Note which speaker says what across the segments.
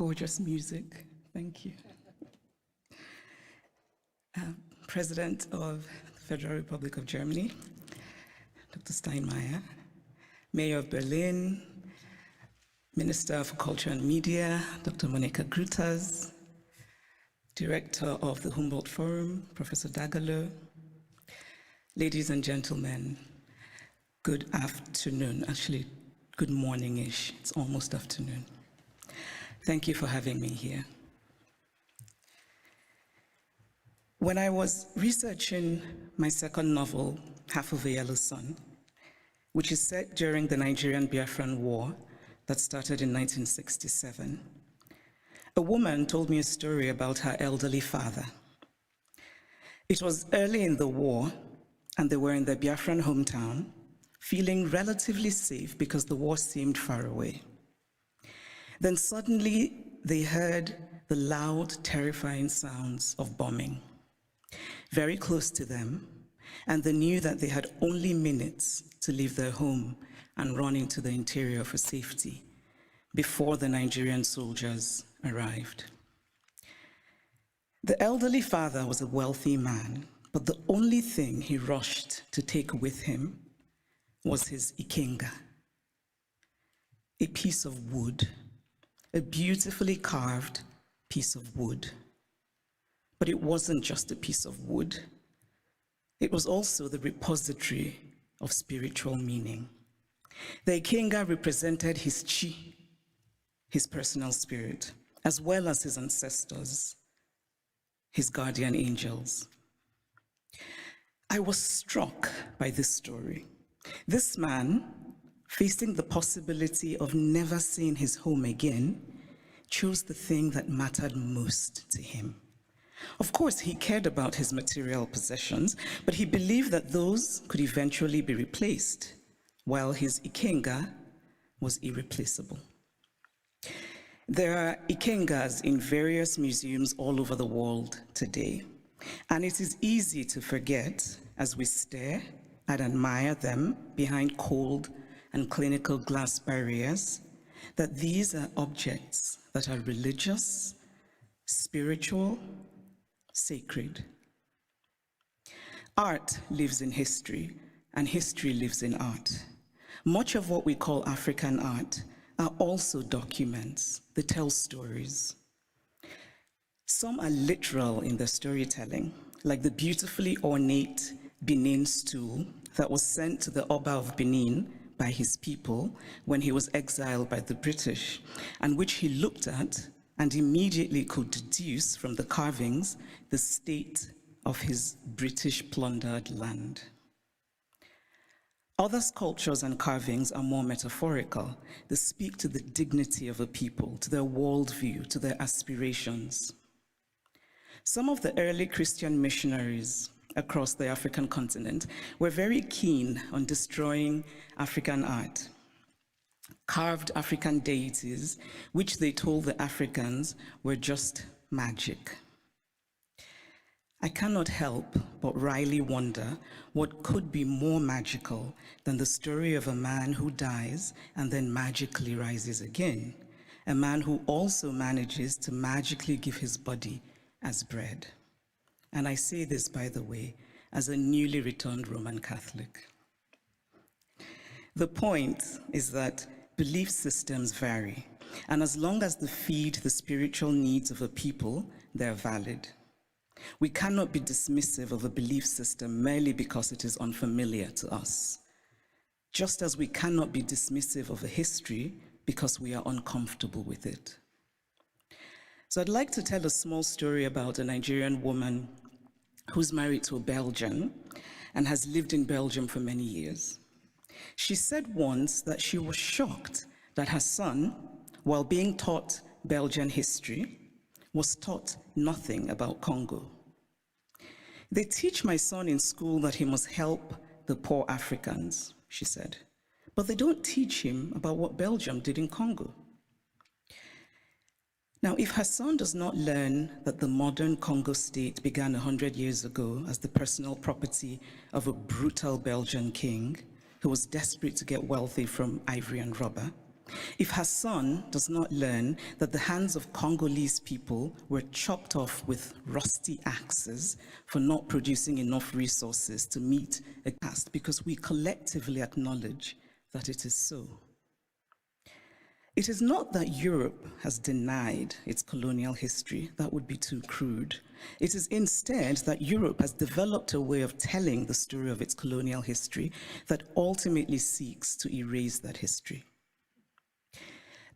Speaker 1: gorgeous music. Thank you. President of the Federal Republic of Germany, Dr. Steinmeier, Mayor of Berlin, Minister for Culture and Media, Dr. Monica Grütters, Director of the Humboldt Forum, Professor Dagalo, ladies and gentlemen, good afternoon. Actually, good morning-ish. It's almost afternoon. Thank you for having me here. When I was researching my second novel, Half of a Yellow Sun, which is set during the Nigerian Biafran War that started in 1967, a woman told me a story about her elderly father. It was early in the war, and they were in their Biafran hometown, feeling relatively safe because the war seemed far away. Then suddenly they heard the loud, terrifying sounds of bombing very close to them, and they knew that they had only minutes to leave their home and run into the interior for safety before the Nigerian soldiers arrived. The elderly father was a wealthy man, but the only thing he rushed to take with him was his ikenga, a piece of wood, a beautifully carved piece of wood. But it wasn't just a piece of wood. It was also the repository of spiritual meaning. The ikenga represented his chi, his personal spirit, as well as his ancestors, his guardian angels. I was struck by this story. This man, facing the possibility of never seeing his home again, chose the thing that mattered most to him. Of course, he cared about his material possessions, but he believed that those could eventually be replaced, while his ikenga was irreplaceable. There are ikengas in various museums all over the world today, and it is easy to forget as we stare and admire them behind cold and clinical glass barriers that these are objects that are religious, spiritual, sacred. Art lives in history, and history lives in art. Much of what we call African art are also documents. They tell stories. Some are literal in their storytelling, like the beautifully ornate Benin stool that was sent to the Oba of Benin by his people when he was exiled by the British, and which he looked at and immediately could deduce from the carvings the state of his British plundered land. Other sculptures and carvings are more metaphorical. They speak to the dignity of a people, to their worldview, to their aspirations. Some of the early Christian missionaries across the African continent were very keen on destroying African art. Carved African deities, which they told the Africans were just magic. I cannot help but wryly wonder what could be more magical than the story of a man who dies and then magically rises again, a man who also manages to magically give his body as bread. And I say this, by the way, as a newly returned Roman Catholic. The point is that belief systems vary, and as long as they feed the spiritual needs of a people, they're valid. We cannot be dismissive of a belief system merely because it is unfamiliar to us, just as we cannot be dismissive of a history because we are uncomfortable with it. So I'd like to tell a small story about a Nigerian woman who's married to a Belgian and has lived in Belgium for many years. She said once that she was shocked that her son, while being taught Belgian history, was taught nothing about Congo. They teach my son in school that he must help the poor Africans, she said, but they don't teach him about what Belgium did in Congo. Now, if her son does not learn that the modern Congo state began 100 years ago as the personal property of a brutal Belgian king who was desperate to get wealthy from ivory and rubber, If her son does not learn that the hands of Congolese people were chopped off with rusty axes for not producing enough resources to meet a task, because we collectively acknowledge that it is so. It is not that Europe has denied its colonial history. That would be too crude. It is instead that Europe has developed a way of telling the story of its colonial history that ultimately seeks to erase that history.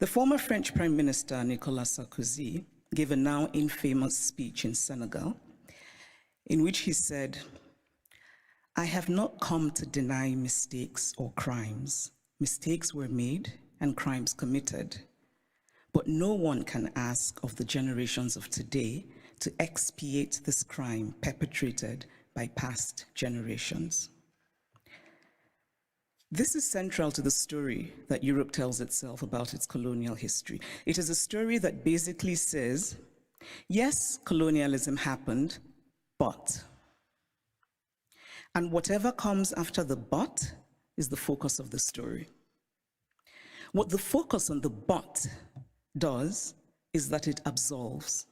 Speaker 1: The former French Prime Minister, Nicolas Sarkozy, gave a now infamous speech in Senegal, in which he said, "I have not come to deny mistakes or crimes. Mistakes were made and crimes committed. But no one can ask of the generations of today to expiate this crime perpetrated by past generations." This is central to the story that Europe tells itself about its colonial history. It is a story that basically says, yes, colonialism happened, but. And whatever comes after the but is the focus of the story. What the focus on the but does is that it absolves.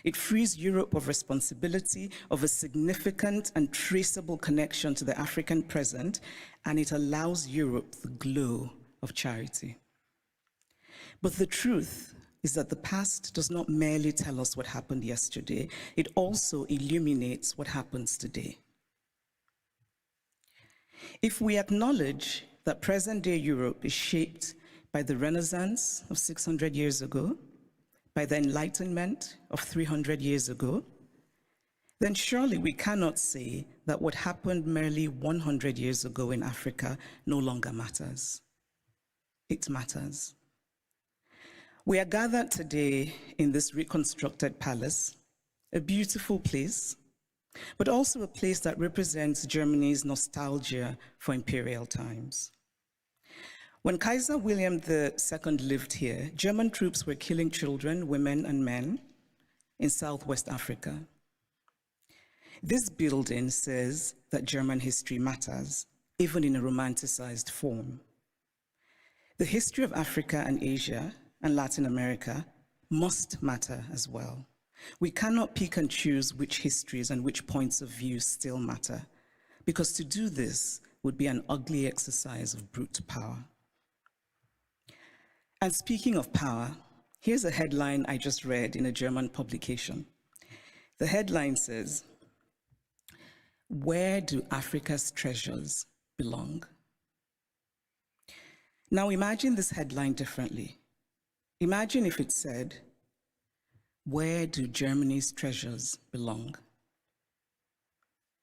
Speaker 1: It frees Europe of responsibility, of a significant and traceable connection to the African present, and it allows Europe the glow of charity. But the truth is that the past does not merely tell us what happened yesterday, it also illuminates what happens today. If we acknowledge that present-day Europe is shaped by the Renaissance of 600 years ago, by the Enlightenment of 300 years ago, then surely we cannot say that what happened merely 100 years ago in Africa no longer matters. It matters. We are gathered today in this reconstructed palace, a beautiful place, but also a place that represents Germany's nostalgia for imperial times. When Kaiser William II lived here, German troops were killing children, women, and men in Southwest Africa. This building says that German history matters, even in a romanticized form. The history of Africa and Asia and Latin America must matter as well. We cannot pick and choose which histories and which points of view still matter, because to do this would be an ugly exercise of brute power. And speaking of power, here's a headline I just read in a German publication. The headline says, "Where do Africa's treasures belong?" Now imagine this headline differently. Imagine if it said, "Where do Germany's treasures belong?"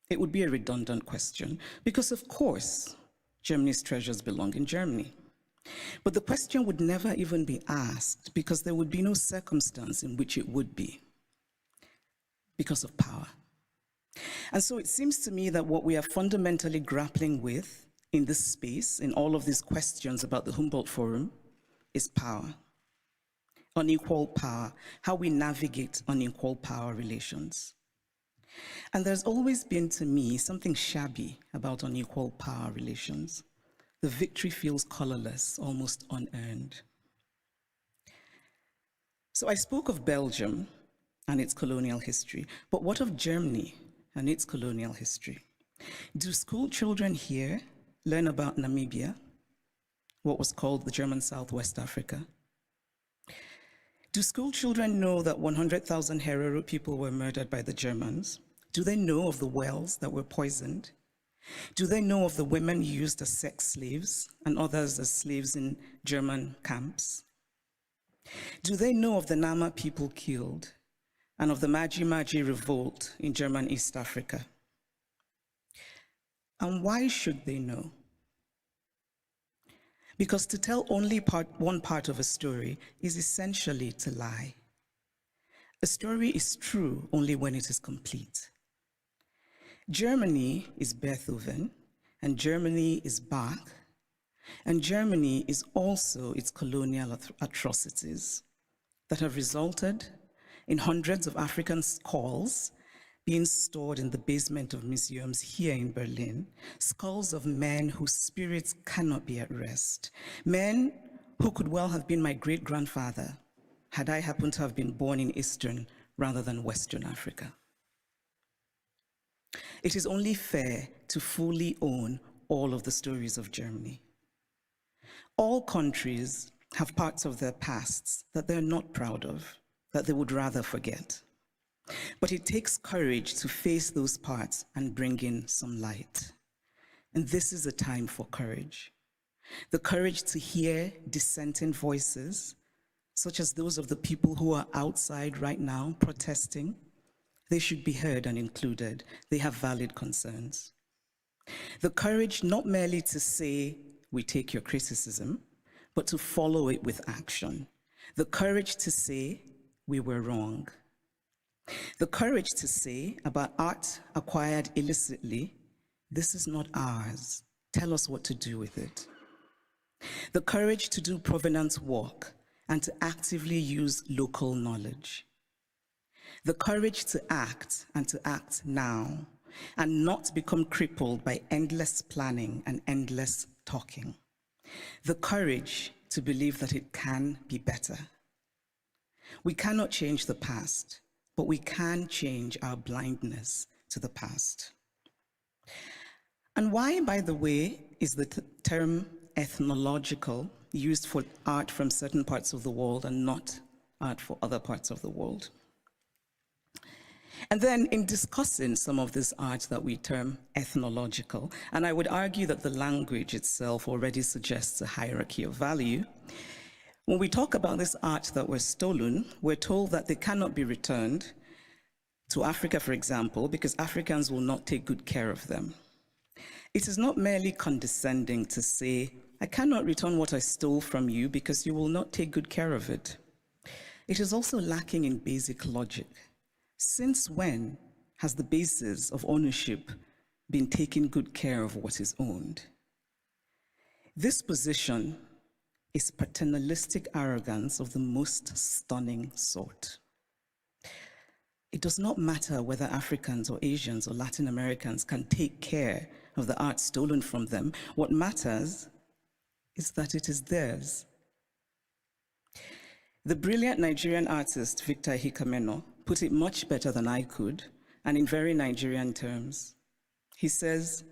Speaker 1: It would be a redundant question, because of course, Germany's treasures belong in Germany. But the question would never even be asked, because there would be no circumstance in which it would be, because of power. And so it seems to me that what we are fundamentally grappling with in this space, in all of these questions about the Humboldt Forum, is power. Unequal power, how we navigate unequal power relations. And there's always been, to me, something shabby about unequal power relations. The victory feels colorless, almost unearned. So I spoke of Belgium and its colonial history, but what of Germany and its colonial history? Do school children here learn about Namibia, what was called the German Southwest Africa? Do school children know that 100,000 Herero people were murdered by the Germans? Do they know of the wells that were poisoned? Do they know of the women used as sex slaves and others as slaves in German camps? Do they know of the Nama people killed and of the Maji Maji revolt in German East Africa? And why should they know? Because to tell only one part of a story is essentially to lie. A story is true only when it is complete. Germany is Beethoven, and Germany is Bach, and Germany is also its colonial atrocities that have resulted in hundreds of African skulls being stored in the basement of museums here in Berlin, skulls of men whose spirits cannot be at rest, men who could well have been my great-grandfather had I happened to have been born in Eastern rather than Western Africa. It is only fair to fully own all of the stories of Germany. All countries have parts of their pasts that they're not proud of, that they would rather forget. But it takes courage to face those parts and bring in some light. And this is a time for courage. The courage to hear dissenting voices, such as those of the people who are outside right now protesting. They should be heard and included. They have valid concerns. The courage not merely to say, we take your criticism, but to follow it with action. The courage to say, we were wrong. The courage to say about art acquired illicitly, this is not ours. Tell us what to do with it. The courage to do provenance work and to actively use local knowledge. The courage to act and to act now and not become crippled by endless planning and endless talking. The courage to believe that it can be better. We cannot change the past, but we can change our blindness to the past. And why, by the way, is the term ethnological used for art from certain parts of the world and not art for other parts of the world? And then in discussing some of this art that we term ethnological, and I would argue that the language itself already suggests a hierarchy of value, when we talk about this art that was stolen, we're told that they cannot be returned to Africa, for example, because Africans will not take good care of them. It is not merely condescending to say, I cannot return what I stole from you because you will not take good care of it. It is also lacking in basic logic. Since when has the basis of ownership been taking good care of what is owned? This position is paternalistic arrogance of the most stunning sort. It does not matter whether Africans or Asians or Latin Americans can take care of the art stolen from them. What matters is that it is theirs. The brilliant Nigerian artist Victor Hikameno put it much better than I could, and in very Nigerian terms. He says,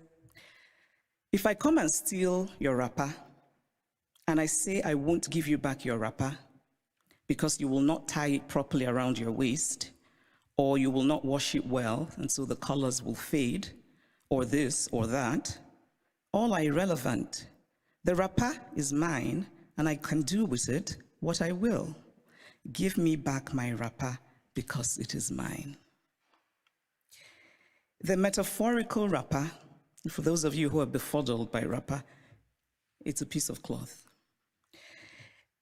Speaker 1: if I come and steal your wrapper, and I say I won't give you back your wrapper because you will not tie it properly around your waist, or you will not wash it well, and so the colors will fade, or this or that, all are irrelevant. The wrapper is mine, and I can do with it what I will. Give me back my wrapper because it is mine. The metaphorical wrapper, for those of you who are befuddled by wrapper, it's a piece of cloth,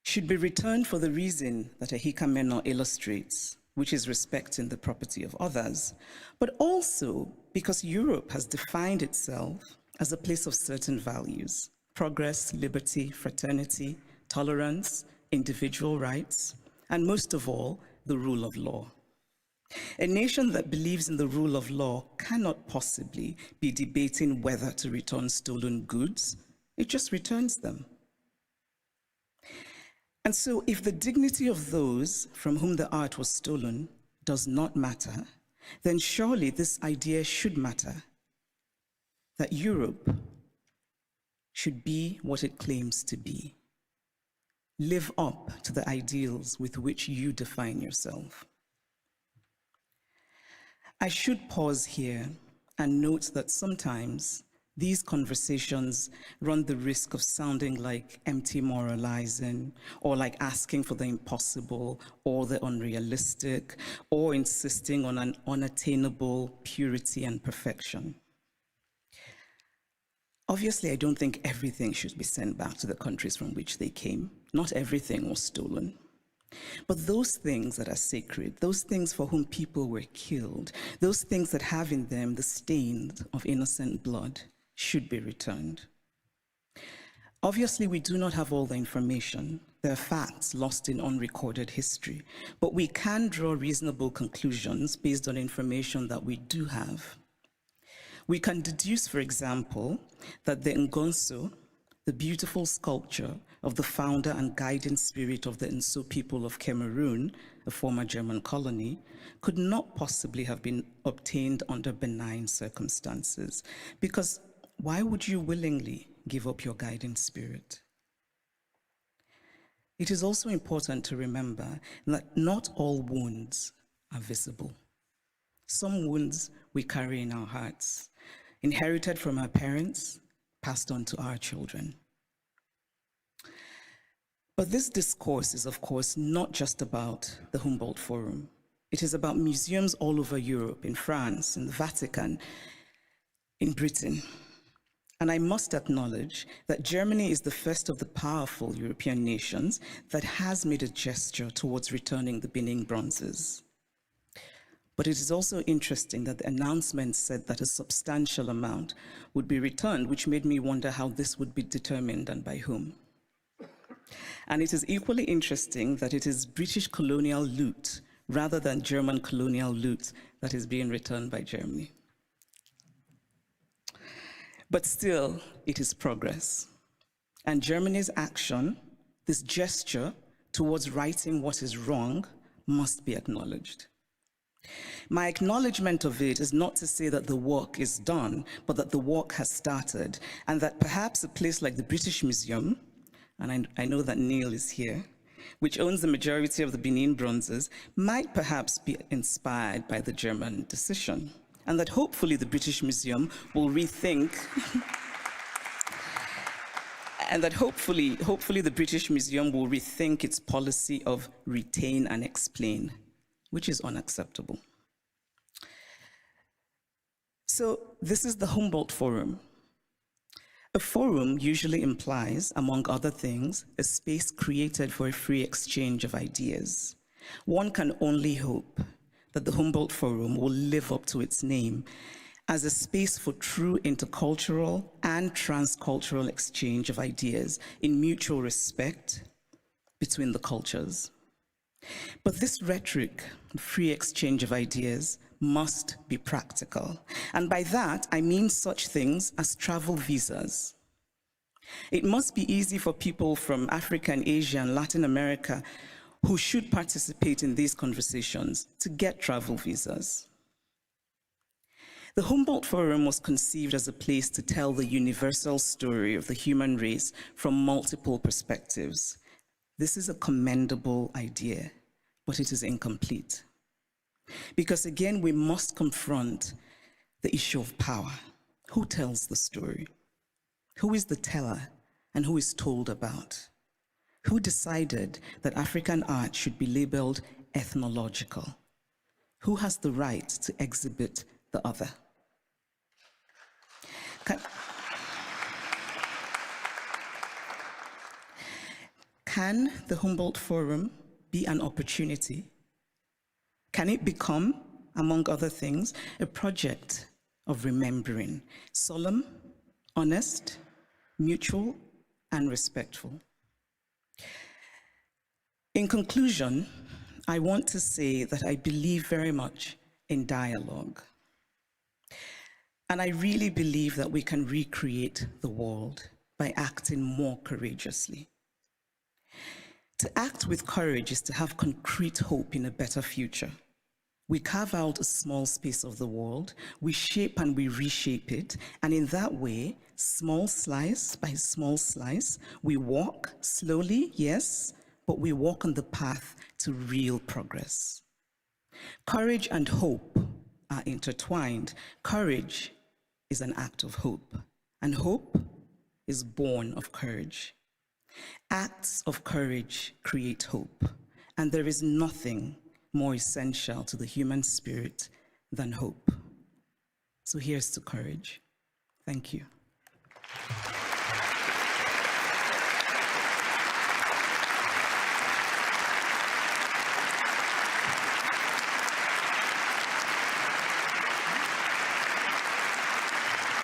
Speaker 1: should be returned for the reason that a Hikameno illustrates, which is respecting the property of others, but also because Europe has defined itself as a place of certain values: progress, liberty, fraternity, tolerance, individual rights, and most of all, the rule of law. A nation that believes in the rule of law cannot possibly be debating whether to return stolen goods. It just returns them. And so if the dignity of those from whom the art was stolen does not matter, then surely this idea should matter, that Europe should be what it claims to be. Live up to the ideals with which you define yourself. I should pause here and note that sometimes these conversations run the risk of sounding like empty moralizing, or like asking for the impossible or the unrealistic, or insisting on an unattainable purity and perfection. Obviously, I don't think everything should be sent back to the countries from which they came. Not everything was stolen. But those things that are sacred, those things for whom people were killed, those things that have in them the stains of innocent blood, should be returned. Obviously, we do not have all the information. There are facts lost in unrecorded history, but we can draw reasonable conclusions based on information that we do have. We can deduce, for example, that the Ngonso, the beautiful sculpture of the founder and guiding spirit of the Nso people of Cameroon, a former German colony, could not possibly have been obtained under benign circumstances, because why would you willingly give up your guiding spirit? It is also important to remember that not all wounds are visible. Some wounds we carry in our hearts, inherited from our parents, passed on to our children. But this discourse is, of course, not just about the Humboldt Forum. It is about museums all over Europe, in France, in the Vatican, in Britain. And I must acknowledge that Germany is the first of the powerful European nations that has made a gesture towards returning the Benin bronzes. But it is also interesting that the announcement said that a substantial amount would be returned, which made me wonder how this would be determined and by whom. And it is equally interesting that it is British colonial loot rather than German colonial loot that is being returned by Germany. But still, it is progress. And Germany's action, this gesture towards righting what is wrong, must be acknowledged. My acknowledgement of it is not to say that the work is done, but that the work has started, and that perhaps a place like the British Museum, and I know that Neil is here, which owns the majority of the Benin bronzes, might perhaps be inspired by the German decision, and that hopefully the British Museum will rethink, and that hopefully the British Museum will rethink its policy of retain and explain, which is unacceptable. So this is the Humboldt Forum. A forum usually implies, among other things, a space created for a free exchange of ideas. One can only hope that the Humboldt Forum will live up to its name as a space for true intercultural and transcultural exchange of ideas in mutual respect between the cultures. But this rhetoric, free exchange of ideas, must be practical. And by that, I mean such things as travel visas. It must be easy for people from Africa and Asia and Latin America who should participate in these conversations to get travel visas. The Humboldt Forum was conceived as a place to tell the universal story of the human race from multiple perspectives. This is a commendable idea, but it is incomplete. Because again, we must confront the issue of power. Who tells the story? Who is the teller and who is told about? Who decided that African art should be labeled ethnological? Who has the right to exhibit the other? Can the Humboldt Forum be an opportunity? Can it become, among other things, a project of remembering, solemn, honest, mutual, and respectful? In conclusion, I want to say that I believe very much in dialogue. And I really believe that we can recreate the world by acting more courageously. To act with courage is to have concrete hope in a better future. We carve out a small space of the world, we shape and we reshape it, and in that way, small slice by small slice, we walk slowly, yes, but we walk on the path to real progress. Courage and hope are intertwined. Courage is an act of hope, and hope is born of courage. Acts of courage create hope, and there is nothing more essential to the human spirit than hope. So here's to courage. Thank you.